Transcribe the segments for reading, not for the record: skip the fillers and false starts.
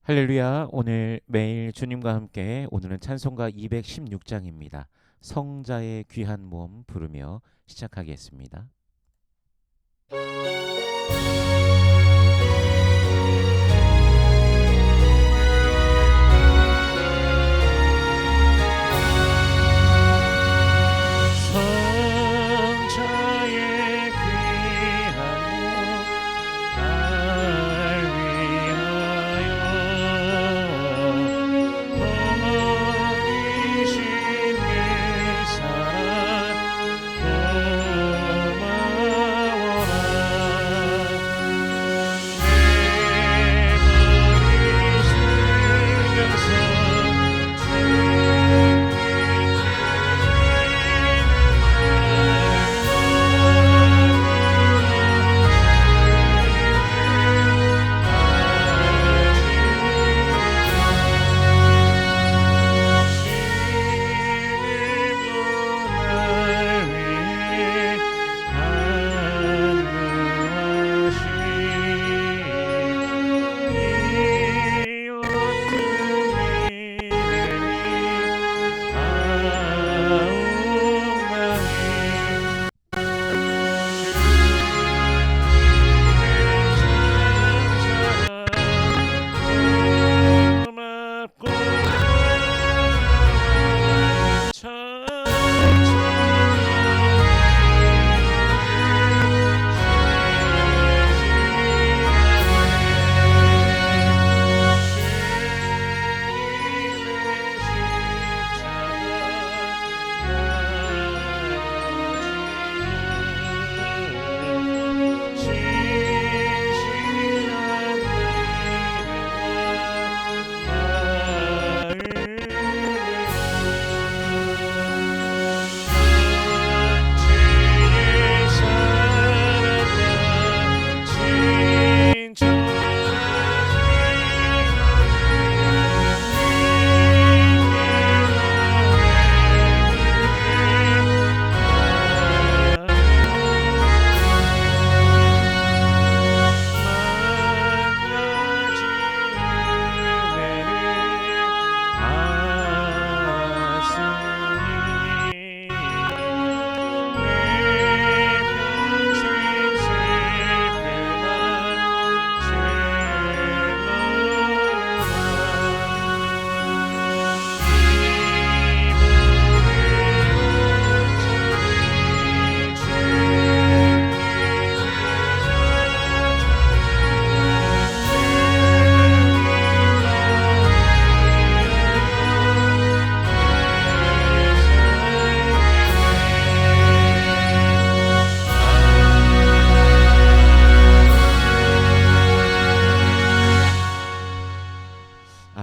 할렐루야. 오늘 매일 주님과 함께 오늘은 찬송가 216장입니다. 성자의 귀한 몸 부르며 시작하겠습니다. 성자의 귀한 몸 날 위하여 버리신 내 사랑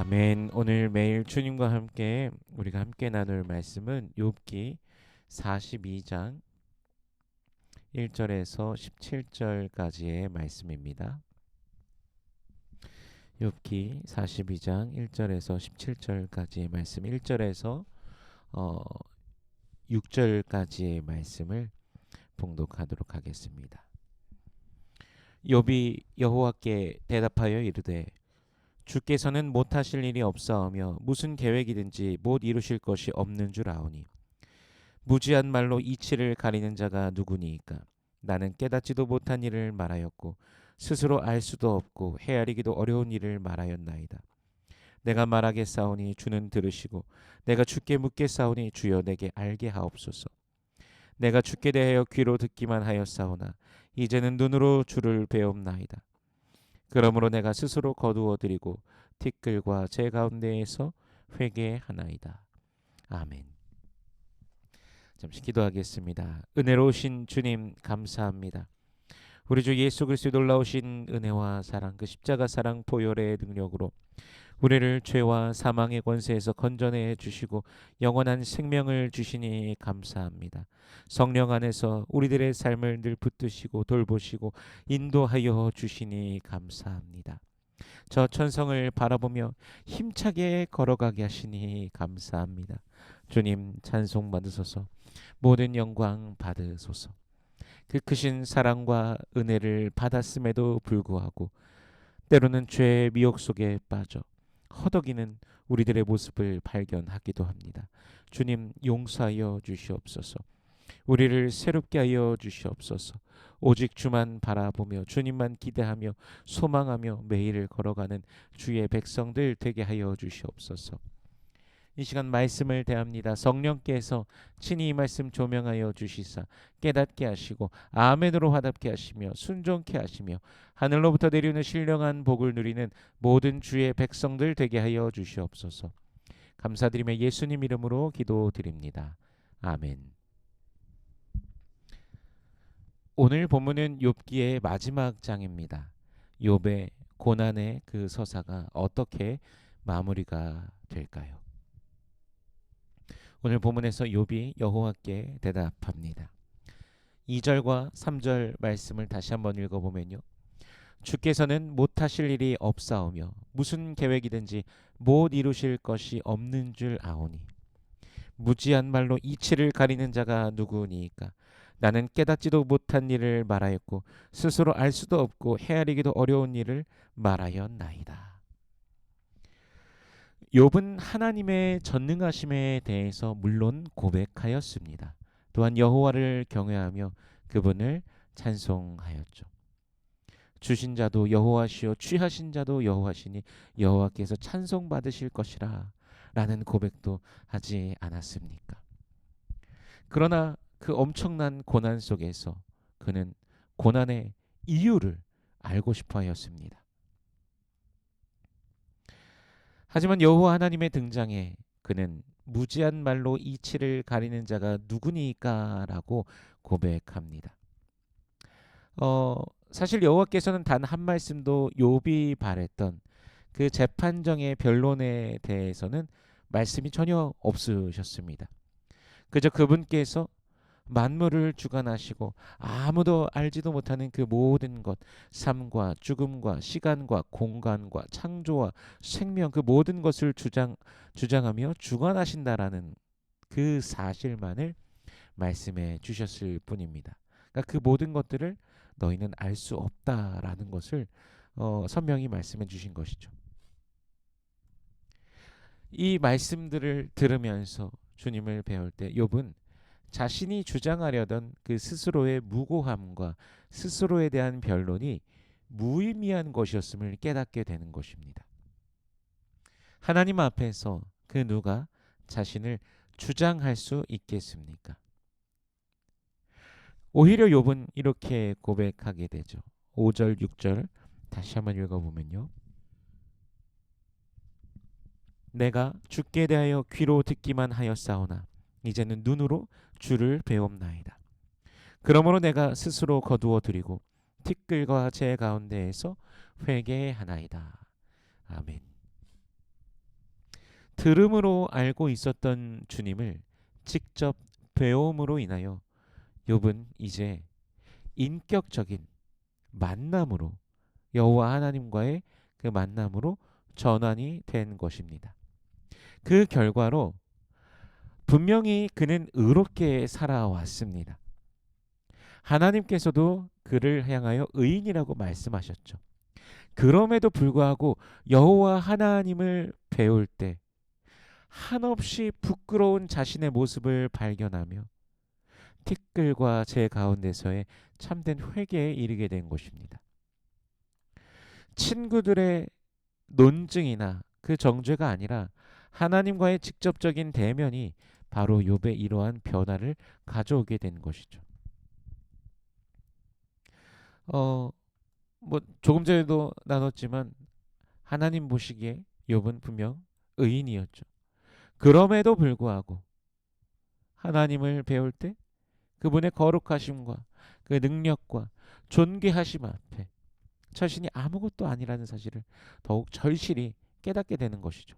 아멘. 오늘 매일 주님과 함께 우리가 함께 나눌 말씀은 욥기 42장 1절에서 17절까지의 말씀입니다. 욥기 42장 1절에서 17절까지의 말씀, 1절에서 6절까지의 말씀을 봉독하도록 하겠습니다. 욥이 여호와께 대답하여 이르되 주께서는 못하실 일이 없사오며 무슨 계획이든지 못 이루실 것이 없는 줄 아오니 무지한 말로 이치를 가리는 자가 누구니이까. 나는 깨닫지도 못한 일을 말하였고 스스로 알 수도 없고 헤아리기도 어려운 일을 말하였나이다. 내가 말하겠사오니 주는 들으시고 내가 주께 묻겠사오니 주여 내게 알게 하옵소서. 내가 주께 대하여 귀로 듣기만 하였사오나 이제는 눈으로 주를 배옵나이다. 그러므로 내가 스스로 거두어드리고 티끌과 제 가운데에서 회개하나이다. 아멘. 잠시 기도하겠습니다. 은혜로우신 주님 감사합니다. 우리 주 예수 그리스도의 놀라우신 은혜와 사랑, 그 십자가 사랑 보혈의 능력으로 우리를 죄와 사망의 권세에서 건져내 주시고 영원한 생명을 주시니 감사합니다. 성령 안에서 우리들의 삶을 늘 붙드시고 돌보시고 인도하여 주시니 감사합니다. 저 천성을 바라보며 힘차게 걸어가게 하시니 감사합니다. 주님 찬송 받으소서. 모든 영광 받으소서. 그 크신 사랑과 은혜를 받았음에도 불구하고 때로는 죄의 미혹 속에 빠져 허덕이는 우리들의 모습을 발견하기도 합니다. 주님 용서하여 주시옵소서. 우리를 새롭게 하여 주시옵소서. 오직 주만 바라보며 주님만 기대하며 소망하며 매일을 걸어가는 주의 백성들 되게 하여 주시옵소서. 이 시간 말씀을 대합니다. 성령께서 친히 이 말씀 조명하여 주시사 깨닫게 하시고 아멘으로 화답게 하시며 순종케 하시며 하늘로부터 내려오는 신령한 복을 누리는 모든 주의 백성들 되게 하여 주시옵소서. 감사드리며 예수님 이름으로 기도드립니다. 아멘. 오늘 본문은 욥기의 마지막 장입니다. 욥의 고난의 그 서사가 어떻게 마무리가 될까요? 오늘 본문에서 욥이 여호와께 대답합니다. 2절과 3절 말씀을 다시 한번 읽어보면요. 주께서는 못하실 일이 없사오며 무슨 계획이든지 못 이루실 것이 없는 줄 아오니 무지한 말로 이치를 가리는 자가 누구니까 나는 깨닫지도 못한 일을 말하였고 스스로 알 수도 없고 헤아리기도 어려운 일을 말하였나이다. 욥은 하나님의 전능하심에 대해서 물론 고백하였습니다. 또한 여호와를 경외하며 그분을 찬송하였죠. 주신 자도 여호와시요 취하신 자도 여호와시니 여호와께서 찬송받으실 것이라 라는 고백도 하지 않았습니까? 그러나 그 엄청난 고난 속에서 그는 고난의 이유를 알고 싶어 하였습니다. 하지만 여호와 하나님의 등장에 그는 무지한 말로 이치를 가리는 자가 누구니까 라고 고백합니다. 사실 여호와께서는 단 한 말씀도 욥이 바랬던 그 재판정의 변론에 대해서는 말씀이 전혀 없으셨습니다. 그저 그분께서 만물을 주관하시고 아무도 알지도 못하는 그 모든 것, 삶과 죽음과 시간과 공간과 창조와 생명 그 모든 것을 주장하며 주관하신다라는 그 사실만을 말씀해 주셨을 뿐입니다. 그러니까 그 모든 것들을 너희는 알 수 없다라는 것을 선명히 말씀해 주신 것이죠. 이 말씀들을 들으면서 주님을 배울 때 욥은 자신이 주장하려던 그 스스로의 무고함과 스스로에 대한 변론이 무의미한 것이었음을 깨닫게 되는 것입니다. 하나님 앞에서 그 누가 자신을 주장할 수 있겠습니까? 오히려 욥은 이렇게 고백하게 되죠. 5절, 6절 다시 한번 읽어보면요. 내가 주께 대하여 귀로 듣기만 하였사오나 이제는 눈으로 주를 배옵나이다. 그러므로 내가 스스로 거두어 드리고 티끌과 제 가운데에서 회개하나이다. 아멘. 들음으로 알고 있었던 주님을 직접 배움으로 인하여 욥은 이제 인격적인 만남으로 여호와 하나님과의 그 만남으로 전환이 된 것입니다. 그 결과로 분명히 그는 의롭게 살아왔습니다. 하나님께서도 그를 향하여 의인이라고 말씀하셨죠. 그럼에도 불구하고 여호와 하나님을 배울 때 한없이 부끄러운 자신의 모습을 발견하며 티끌과 제 가운데서의 참된 회개에 이르게 된 것입니다. 친구들의 논증이나 그 정죄가 아니라 하나님과의 직접적인 대면이 바로 욥의 이러한 변화를 가져오게 된 것이죠. 뭐 조금 전에도 나눴지만 하나님 보시기에 욥은 분명 의인이었죠. 그럼에도 불구하고 하나님을 배울 때 그분의 거룩하심과 그 능력과 존귀하심 앞에 자신이 아무것도 아니라는 사실을 더욱 절실히 깨닫게 되는 것이죠.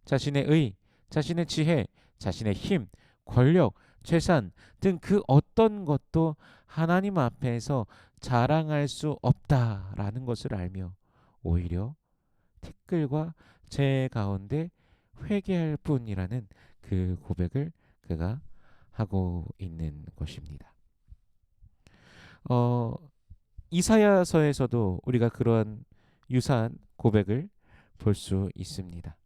자신의 의, 자신의 지혜, 자신의 힘, 권력, 재산 등 그 어떤 것도 하나님 앞에서 자랑할 수 없다라는 것을 알며 오히려 티끌과 재 가운데 회개할 뿐이라는 그 고백을 그가 하고 있는 것입니다. 이사야서에서도 우리가 그러한 유사한 고백을 볼 수 있습니다.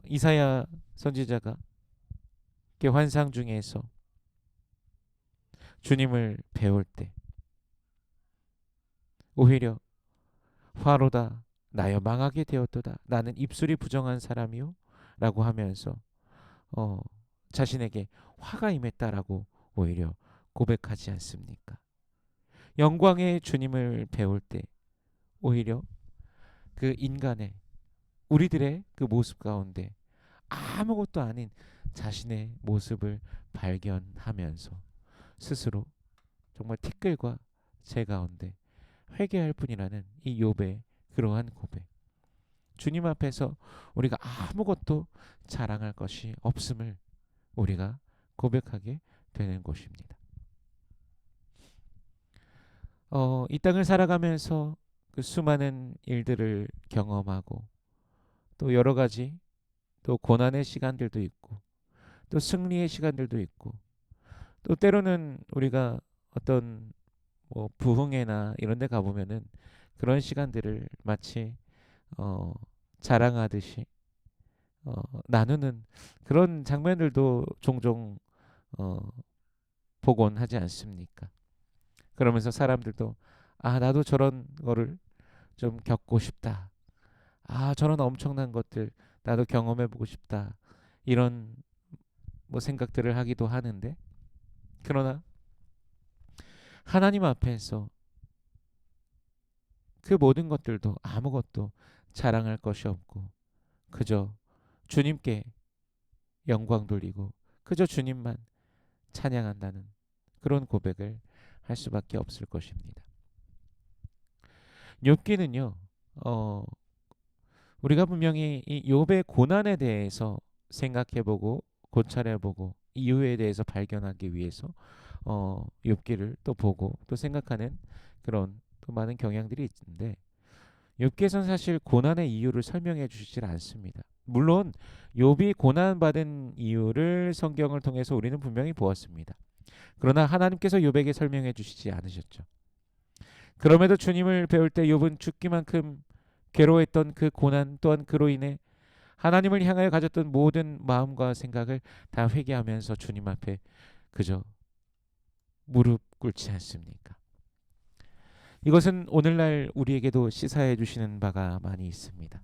이사야 선지자가 그 환상 중에서 주님을 배울 때 오히려 화로다 나여 망하게 되었도다 나는 입술이 부정한 사람이요 라고 하면서 어, 자신에게 화가 임했다라고 오히려 고백하지 않습니까? 영광의 주님을 배울 때 오히려 그 인간의 우리들의 그 모습 가운데 아무것도 아닌 자신의 모습을 발견하면서 스스로 정말 티끌과 재 가운데 회개할 뿐이라는 이 욥의 그러한 고백. 주님 앞에서 우리가 아무것도 자랑할 것이 없음을 우리가 고백하게 되는 것입니다. 이 땅을 살아가면서 그 수많은 일들을 경험하고 또 여러 가지 또 고난의 시간들도 있고 또 승리의 시간들도 있고 또 때로는 우리가 어떤 뭐 부흥회나 이런 데 가보면은 그런 시간들을 마치 어, 자랑하듯이 나누는 그런 장면들도 종종 어, 보곤 하지 않습니까? 그러면서 사람들도 아 나도 저런 거를 좀 겪고 싶다. 아 저런 엄청난 것들 나도 경험해보고 싶다. 이런 뭐 생각들을 하기도 하는데 그러나 하나님 앞에서 그 모든 것들도 아무것도 자랑할 것이 없고 그저 주님께 영광 돌리고 그저 주님만 찬양한다는 그런 고백을 할 수밖에 없을 것입니다. 욥기는요. 어, 우리가 분명히 이 욥의 고난에 대해서 생각해보고 고찰해보고 이유에 대해서 발견하기 위해서 욥기를 또 보고 또 생각하는 그런 또 많은 경향들이 있는데 욥기에서는 사실 고난의 이유를 설명해 주시질 않습니다. 물론 욥이 고난받은 이유를 성경을 통해서 우리는 분명히 보았습니다. 그러나 하나님께서 욥에게 설명해 주시지 않으셨죠. 그럼에도 주님을 배울 때 욥은 죽기만큼 괴로워했던 그 고난 또한 그로 인해 하나님을 향하여 가졌던 모든 마음과 생각을 다 회개하면서 주님 앞에 그저 무릎 꿇지 않습니까? 이것은 오늘날 우리에게도 시사해 주시는 바가 많이 있습니다.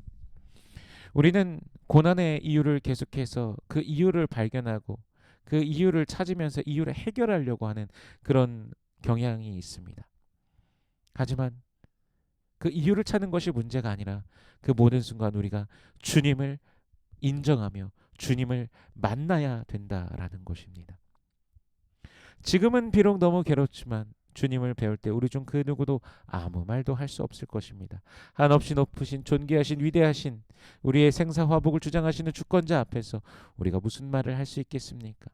우리는 고난의 이유를 계속해서 그 이유를 발견하고 그 이유를 찾으면서 이유를 해결하려고 하는 그런 경향이 있습니다. 하지만 그 이유를 찾는 것이 문제가 아니라 그 모든 순간 우리가 주님을 인정하며 주님을 만나야 된다라는 것입니다. 지금은 비록 너무 괴롭지만 주님을 배울 때 우리 중 그 누구도 아무 말도 할 수 없을 것입니다. 한없이 높으신 존귀하신 위대하신 우리의 생사화복을 주장하시는 주권자 앞에서 우리가 무슨 말을 할 수 있겠습니까?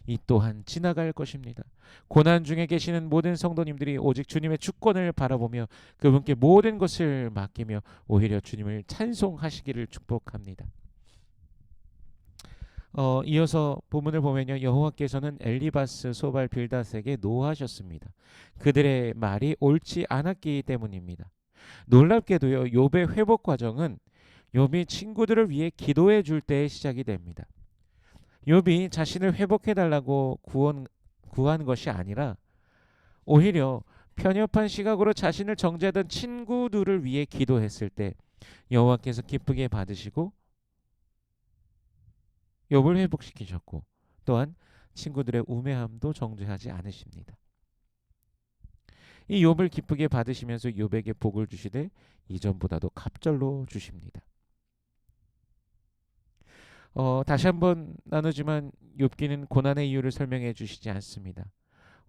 이 또한 지나갈 것입니다. 고난 중에 계시는 모든 성도님들이 오직 주님의 주권을 바라보며 그분께 모든 것을 맡기며 오히려 주님을 찬송하시기를 축복합니다. 이어서 본문을 보면요. 여호와께서는 엘리바스, 소발, 빌닷에게 노하셨습니다. 그들의 말이 옳지 않았기 때문입니다. 놀랍게도요. 욥의 회복 과정은 욥이 친구들을 위해 기도해 줄 때 시작이 됩니다. 욥이 자신을 회복해 달라고 구한 것이 아니라 오히려 편협한 시각으로 자신을 정죄하던 친구들을 위해 기도했을 때 여호와께서 기쁘게 받으시고 욥을 회복시키셨고 또한 친구들의 우매함도 정죄하지 않으십니다. 이 욥을 기쁘게 받으시면서 욥에게 복을 주시되 이전보다도 갑절로 주십니다. 다시 한번 나누지만 욥기는 고난의 이유를 설명해 주시지 않습니다.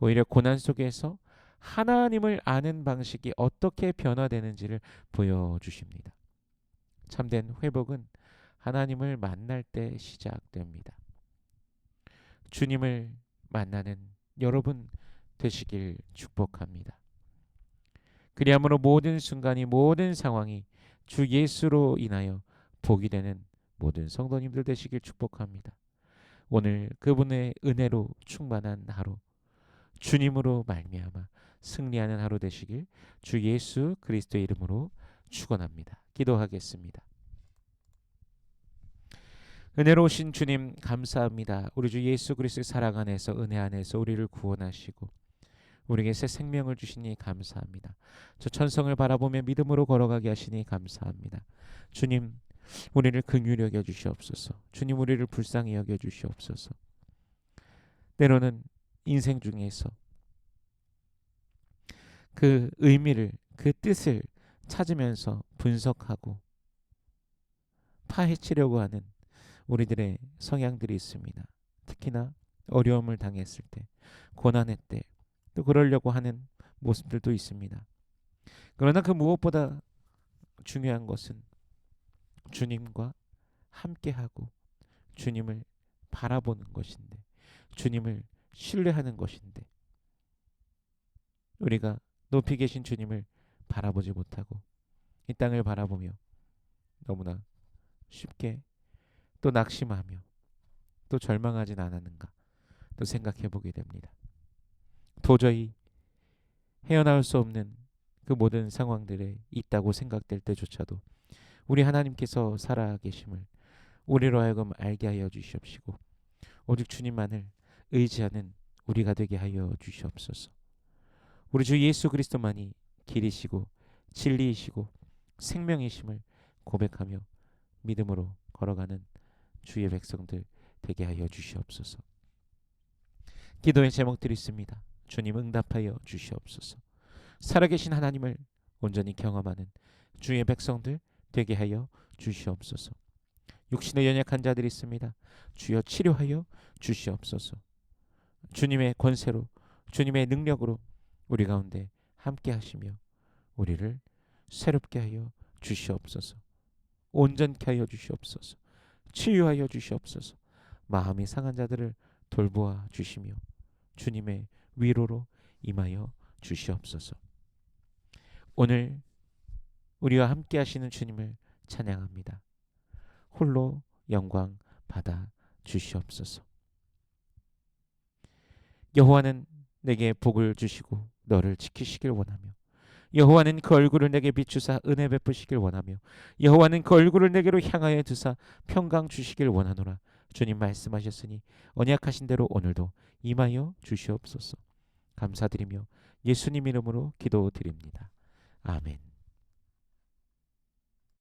오히려 고난 속에서 하나님을 아는 방식이 어떻게 변화되는지를 보여주십니다. 참된 회복은 하나님을 만날 때 시작됩니다. 주님을 만나는 여러분 되시길 축복합니다. 그리함으로 모든 순간이 모든 상황이 주 예수로 인하여 복이 되는 모든 성도님들 되시길 축복합니다. 오늘 그분의 은혜로 충만한 하루 주님으로 말미암아 승리하는 하루 되시길 주 예수 그리스도의 이름으로 축원합니다. 기도하겠습니다. 은혜로우신 주님 감사합니다. 우리 주 예수 그리스도의 사랑 안에서 은혜 안에서 우리를 구원하시고 우리에게 새 생명을 주시니 감사합니다. 저 천성을 바라보며 믿음으로 걸어가게 하시니 감사합니다. 주님, 우리를 긍휼히 여겨 주시옵소서. 주님, 우리를 불쌍히 여겨 주시옵소서. 때로는 인생 중에서 그 의미를, 그 뜻을 찾으면서 분석하고 파헤치려고 하는 우리들의 성향들이 있습니다. 특히나 어려움을 당했을 때, 고난의 때, 또 그러려고 하는 모습들도 있습니다. 그러나 그 무엇보다 중요한 것은 주님과 함께하고 주님을 바라보는 것인데, 주님을 신뢰하는 것인데, 우리가 높이 계신 주님을 바라보지 못하고 이 땅을 바라보며 너무나 쉽게 또 낙심하며 또 절망하진 않았는가 또 생각해 보게 됩니다. 도저히 헤어나올 수 없는 그 모든 상황들에 있다고 생각될 때조차도 우리 하나님께서 살아계심을 우리로 하여금 알게 하여 주시옵시고 오직 주님만을 의지하는 우리가 되게 하여 주시옵소서. 우리 주 예수 그리스도만이 길이시고 진리이시고 생명이심을 고백하며 믿음으로 걸어가는 주의 백성들 되게 하여 주시옵소서. 기도의 제목들이 있습니다. 주님 응답하여 주시옵소서. 살아계신 하나님을 온전히 경험하는 주의 백성들 되게 하여 주시옵소서. 육신에 연약한 자들이 있습니다. 주여 치료하여 주시옵소서. 주님의 권세로 주님의 능력으로 우리 가운데 함께 하시며 우리를 새롭게 하여 주시옵소서. 온전케 하여 주시옵소서. 치유하여 주시옵소서. 마음이 상한 자들을 돌보아 주시며 주님의 위로로 임하여 주시옵소서. 오늘 우리와 함께 하시는 주님을 찬양합니다. 홀로 영광 받아 주시옵소서. 여호와는 내게 복을 주시고 너를 지키시길 원하며 여호와는 그 얼굴을 내게 비추사 은혜 베푸시길 원하며 여호와는 그 얼굴을 내게로 향하여 두사 평강 주시길 원하노라. 주님 말씀하셨으니 언약하신 대로 오늘도 임하여 주시옵소서. 감사드리며 예수님 이름으로 기도드립니다. 아멘.